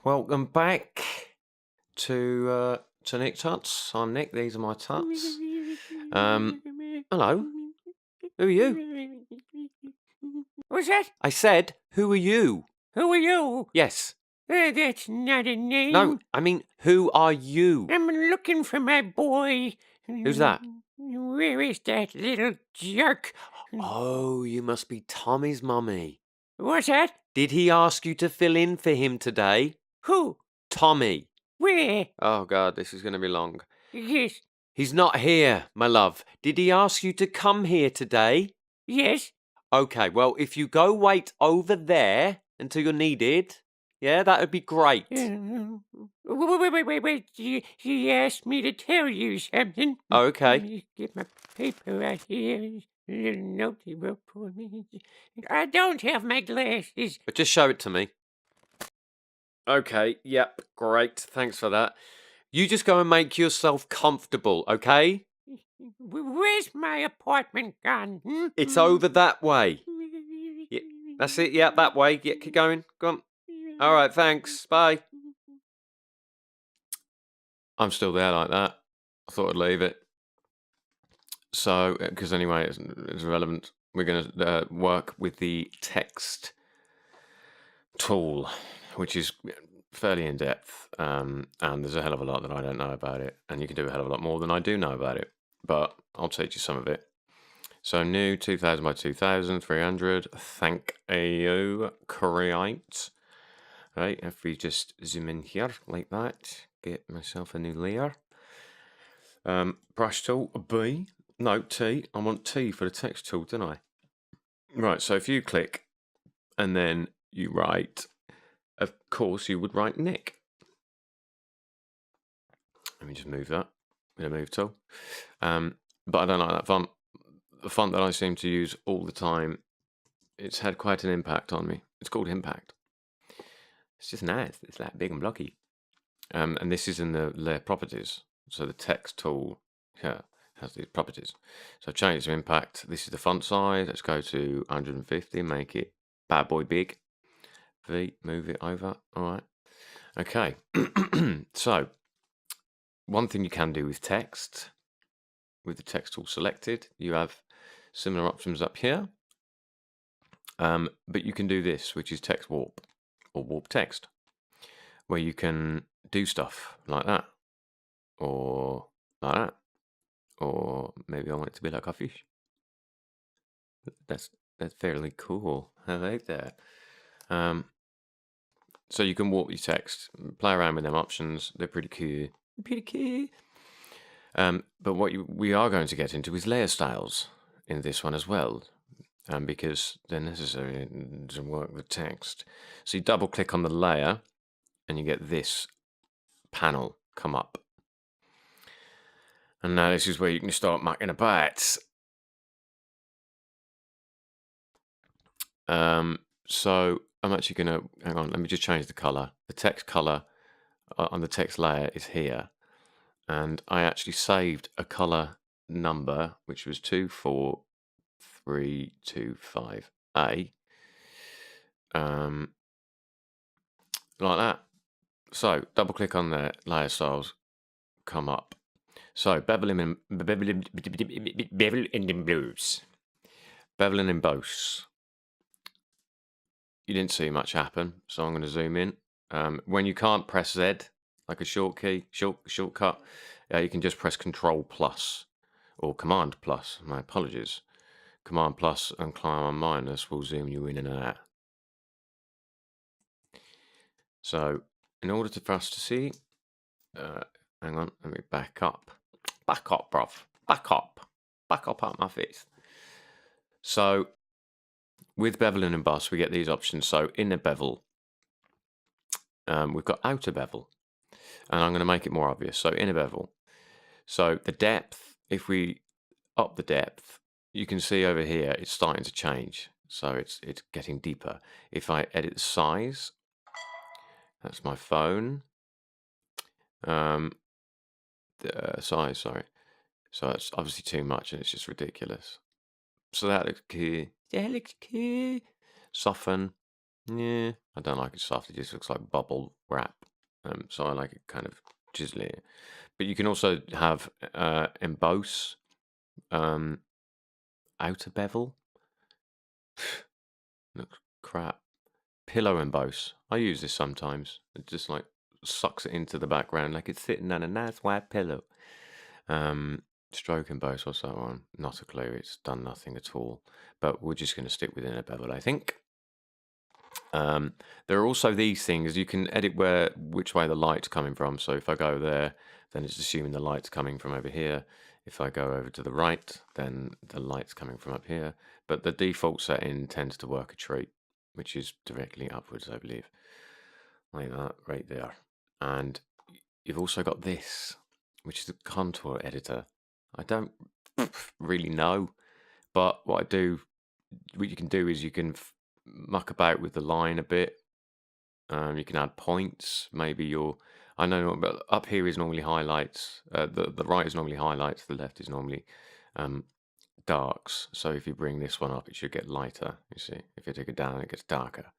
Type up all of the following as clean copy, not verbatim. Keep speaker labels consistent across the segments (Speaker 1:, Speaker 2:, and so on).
Speaker 1: Welcome back to NickTuts. I'm Nick. These are my tuts. Hello. Who are you?
Speaker 2: What's that?
Speaker 1: I said, who are you?
Speaker 2: Who are you?
Speaker 1: Yes.
Speaker 2: That's not a name.
Speaker 1: No, I mean, who are you?
Speaker 2: I'm looking for my boy.
Speaker 1: Who's that?
Speaker 2: Where is that little jerk?
Speaker 1: Oh, you must be Tommy's mummy.
Speaker 2: What's that?
Speaker 1: Did he ask you to fill in for him today?
Speaker 2: Who?
Speaker 1: Tommy.
Speaker 2: Where?
Speaker 1: Oh, God, this is going to be long.
Speaker 2: Yes.
Speaker 1: He's not here, my love. Did he ask you to come here today?
Speaker 2: Yes.
Speaker 1: Okay, well, if you go wait over there until you're needed, yeah, that would be great.
Speaker 2: Wait. He asked me to tell you something.
Speaker 1: Oh, okay.
Speaker 2: Let me get my paper right here. Little note he wrote for me. I don't have my glasses.
Speaker 1: But just show it to me. Okay, yep, great. Thanks for that. You just go and make yourself comfortable, okay?
Speaker 2: Where's my apartment gone?
Speaker 1: It's over that way. Yeah, that's it, yeah, that way. Yeah, keep going. Go on. All right, thanks. Bye. I'm still there like that. I thought I'd leave it. So, because anyway, it's irrelevant. We're going to work with the text tool, which is fairly in depth, and there's a hell of a lot that I don't know about it, and you can do a hell of a lot more than I do know about it, but I'll teach you some of it. So new 2000 by 2000, 300, thank you, create. Right, if we just zoom in here like that, get myself a new layer. Brush tool, B, no, T, I want T for the text tool, don't I? Right, so if you click, and then you write, of course you would write Nick. Let me just move that with a move tool. But I don't like that font. The font that I seem to use all the time, it's had quite an impact on me. It's called Impact. It's just nice. It's that big and blocky. And this is in the layer properties. So the text tool here has these properties. So I've changed to Impact. This is the font size. Let's go to 150, make it bad boy big. V, move it over. All right. Okay. So one thing you can do with text, with the text tool selected, you have similar options up here. But you can do this, which is text warp or warp text, where you can do stuff like that, or like that, or maybe I want it to be like a fish. That's fairly cool. I like that. So you can warp your text, play around with them options. They're pretty cool. Pretty cool. But what we are going to get into is layer styles in this one as well, because they're necessary to work with text. So you double click on the layer and you get this panel come up. And now this is where you can start mucking about. So I'm actually going to, hang on, let me just change the color. The text color on the text layer is here. And I actually saved a color number, which was 24325A. Like that. So double click on there, layer styles come up. So Bevel and Emboss. Bevel and Emboss. You didn't see much happen, so I'm going to zoom in. When you can't press Z, like a shortcut, you can just press Control plus or Command plus. My apologies. Command plus and Command minus will zoom you in and out. So in order for us to see, hang on, let me back up. Back up, bruv. Back up. Back up my face. So with Bevel and Emboss, we get these options. So inner bevel, we've got outer bevel, and I'm going to make it more obvious. So inner bevel. So the depth, if we up the depth, you can see over here it's starting to change. So it's getting deeper. If I edit the size, that's my phone. The size, sorry. So it's obviously too much and it's just ridiculous. So that looks cool. That looks cool. Soften. Yeah, I don't like it soft. It just looks like bubble wrap. So I like it kind of chiselly. But you can also have emboss, um, outer bevel. Looks crap. Pillow emboss. I use this sometimes. It just like sucks it into the background like it's sitting on a nice white pillow. Um, Stroke emboss. What's that one? Not a clue. It's done nothing at all. But we're just going to stick within a bevel, I think. Um, there are also these things you can edit which way the light's coming from. So if I go there, then it's assuming the light's coming from over here. If I go over to the right, then the light's coming from up here. But the default setting tends to work a treat, which is directly upwards, I believe, like that right there. And you've also got this, which is a contour editor. I don't really know, but what you can do is you can muck about with the line a bit. You can add points. Maybe I know, but up here is normally highlights. The right is normally highlights. The left is normally darks. So if you bring this one up, it should get lighter. You see, if you take it down, it gets darker.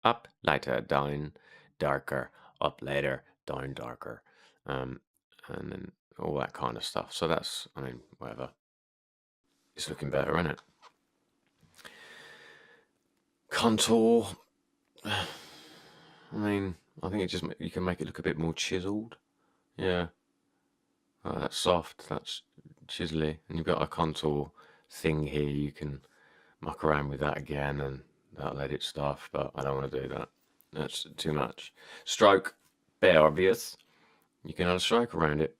Speaker 1: Up, lighter, down, darker. Up, later, down, darker. And then all that kind of stuff. So that's, I mean, whatever. It's looking better, isn't it? Contour. I mean, I think you can make it look a bit more chiseled. Yeah. That's soft, that's chiselly. And you've got a contour thing here. You can muck around with that again and that'll edit stuff, but I don't want to do that. That's too much. Stroke, bit obvious. You can add a stroke around it.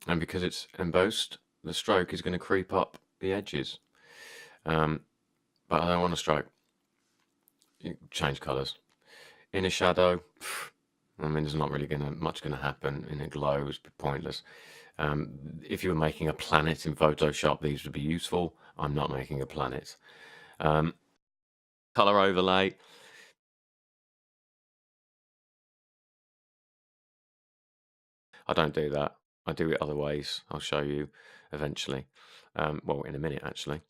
Speaker 1: And because it's embossed, the stroke is going to creep up the edges. But I don't want a stroke. You change colours. Inner shadow, I mean, there's not really much going to happen in a glow. It's pointless. If you were making a planet in Photoshop, these would be useful. I'm not making a planet. Color overlay. I don't do that. I do it other ways. I'll show you eventually. Well, in a minute, actually.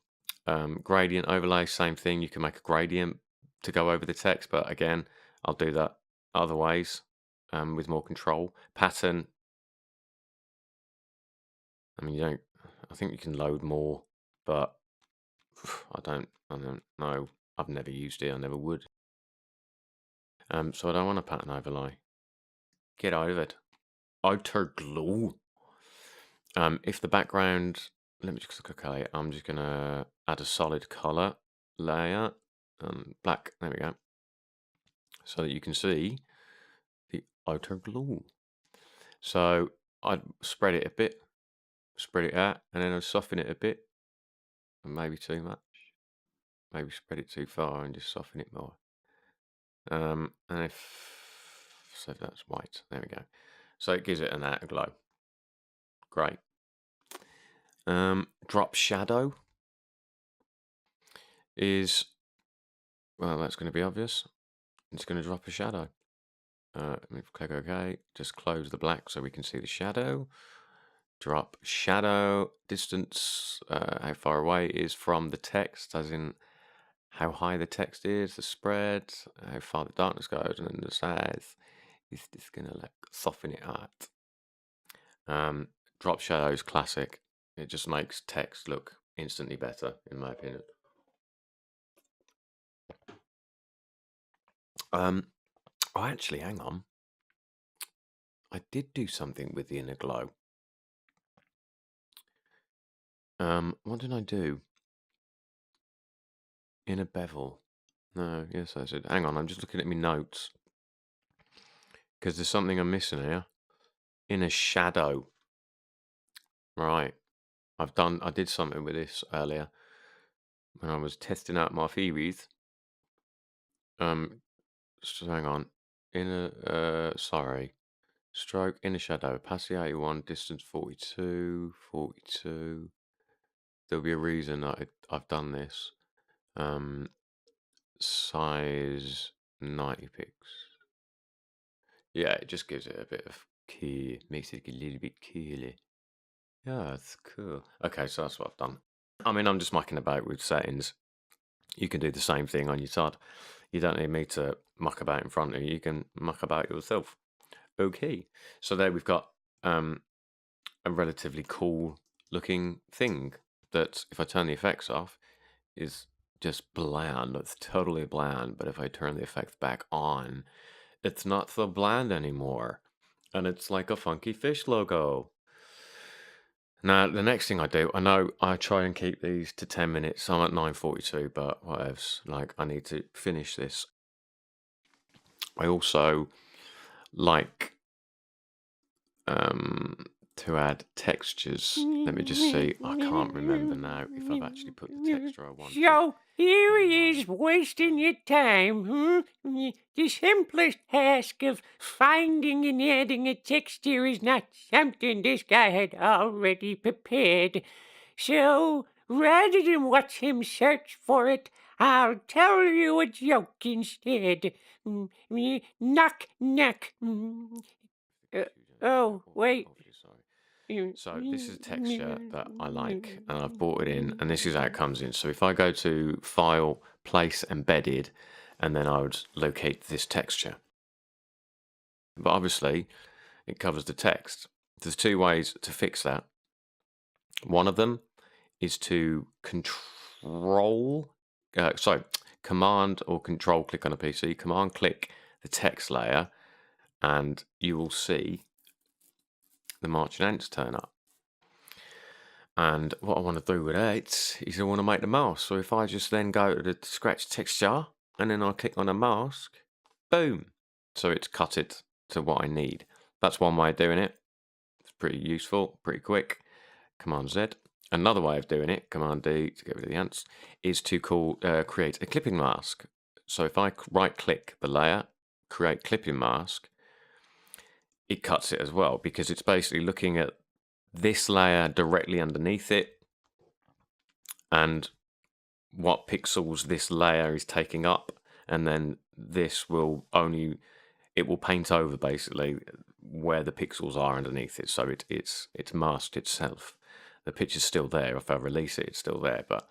Speaker 1: Gradient overlay, same thing. You can make a gradient to go over the text, but again, I'll do that other ways with more control. Pattern. I mean, I think you can load more, but I don't know. I've never used it. I never would. So I don't want a pattern overlay. Get over it. Outer glow. If the background, let me just okay. I'm just gonna add a solid color layer, black. There we go. So that you can see the outer glow. So I'd spread it a bit, spread it out, and then I'd soften it a bit, and maybe too much. Maybe spread it too far and just soften it more. And so that's white. There we go. So it gives it an outer glow. Great. Drop shadow is, well, that's going to be obvious. It's going to drop a shadow. Let me click OK. Just close the black so we can see the shadow. Drop shadow. Distance, how far away is from the text, as in how high the text is, the spread, how far the darkness goes, and then the size. Is just going to like soften it out. Drop shadow is classic. It just makes text look instantly better, in my opinion. Oh, actually, hang on. I did do something with the inner glow. What did I do? Inner bevel. No, yes, I said. Hang on, I'm just looking at my notes because there's something I'm missing here. Inner shadow. Right. I did something with this earlier when I was testing out my theories. So hang on. Sorry. Stroke, inner shadow, opacity 81, distance 42, 42. There'll be a reason that I've done this. Size 90 pixels. Yeah, it just gives it a bit of key, makes it a little bit cooler. Yeah, that's cool. Okay, so that's what I've done. I mean, I'm just mucking about with settings. You can do the same thing on your TUD. You don't need me to muck about in front of you. You can muck about yourself. Okay, so there we've got a relatively cool looking thing that, if I turn the effects off, is just bland. It's totally bland. But if I turn the effects back on, it's not so bland anymore. And it's like a funky fish logo. Now, the next thing I do, I know I try and keep these to 10 minutes. I'm at 9:42, but whatevs. Like, I need to finish this. I also like to add textures. Let me just see. I can't remember now if I've actually put the texture I wanted.
Speaker 2: So here he is wasting your time, The simplest task of finding and adding a texture is not something this guy had already prepared. So rather than watch him search for it, I'll tell you a joke instead. Knock, knock. Oh, wait.
Speaker 1: So this is a texture that I like, and I've brought it in, and this is how it comes in. So if I go to File, Place, Embedded, and then I would locate this texture. But obviously, it covers the text. There's two ways to fix that. One of them is to Command or Control click on a PC, Command click the text layer, and you will see the marching ants turn up. And what I want to do with it is I want to make the mask. So if I just then go to the scratch texture and then I click on a mask, boom. So it's cut it to what I need. That's one way of doing it. It's pretty useful, pretty quick. Command Z. Another way of doing it, Command D to get rid of the ants, is to create a clipping mask. So if I right click the layer, create clipping mask, it cuts it as well, because it's basically looking at this layer directly underneath it and what pixels this layer is taking up, and then this will it will paint over basically where the pixels are underneath it, so it's masked itself. The picture's still there. If I release it, it's still there. But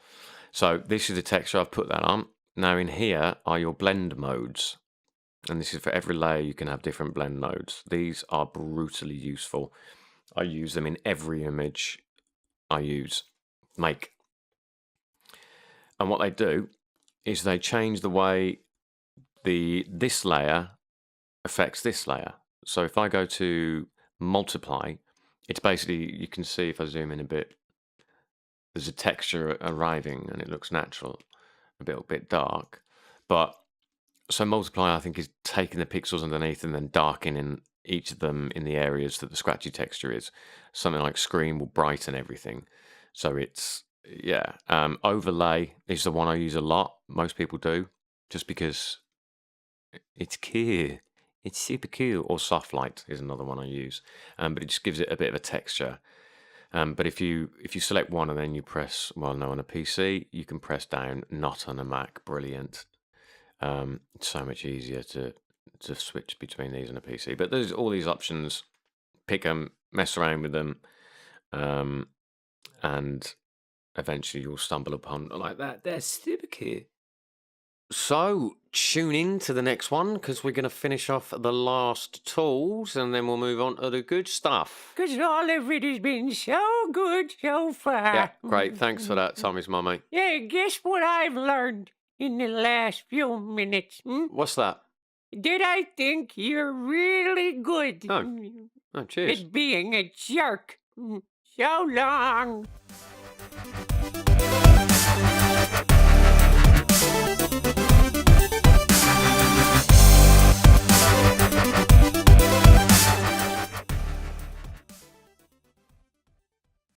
Speaker 1: so this is the texture. I've put that on. Now in here are your blend modes. And this is for every layer. You can have different blend modes. These are brutally useful. I use them in every image I make. And what they do is they change the way this layer affects this layer. So if I go to multiply, it's basically, you can see if I zoom in a bit, there's a texture arriving and it looks natural, a bit dark. But so multiply, I think, is taking the pixels underneath and then darkening each of them in the areas that the scratchy texture is. Something like screen will brighten everything. So it's, yeah. Overlay is the one I use a lot. Most people do, just because it's cool. It's super cool. Or soft light is another one I use. But it just gives it a bit of a texture. But if you select one and then you press, well, no, on a PC, you can press down, not on a Mac. Brilliant. It's so much easier to switch between these and a PC. But there's all these options. Pick them, mess around with them, and eventually you'll stumble upon like that. They're super cute. So tune in to the next one, because we're going to finish off the last tools and then we'll move on to the good stuff.
Speaker 2: Because all of it has been so good so far.
Speaker 1: Yeah, great. Thanks for that, Tommy's mummy.
Speaker 2: Yeah, guess what I've learned in the last few minutes?
Speaker 1: What's that?
Speaker 2: That I think you're really good
Speaker 1: Cheers.
Speaker 2: at being a jerk. So long.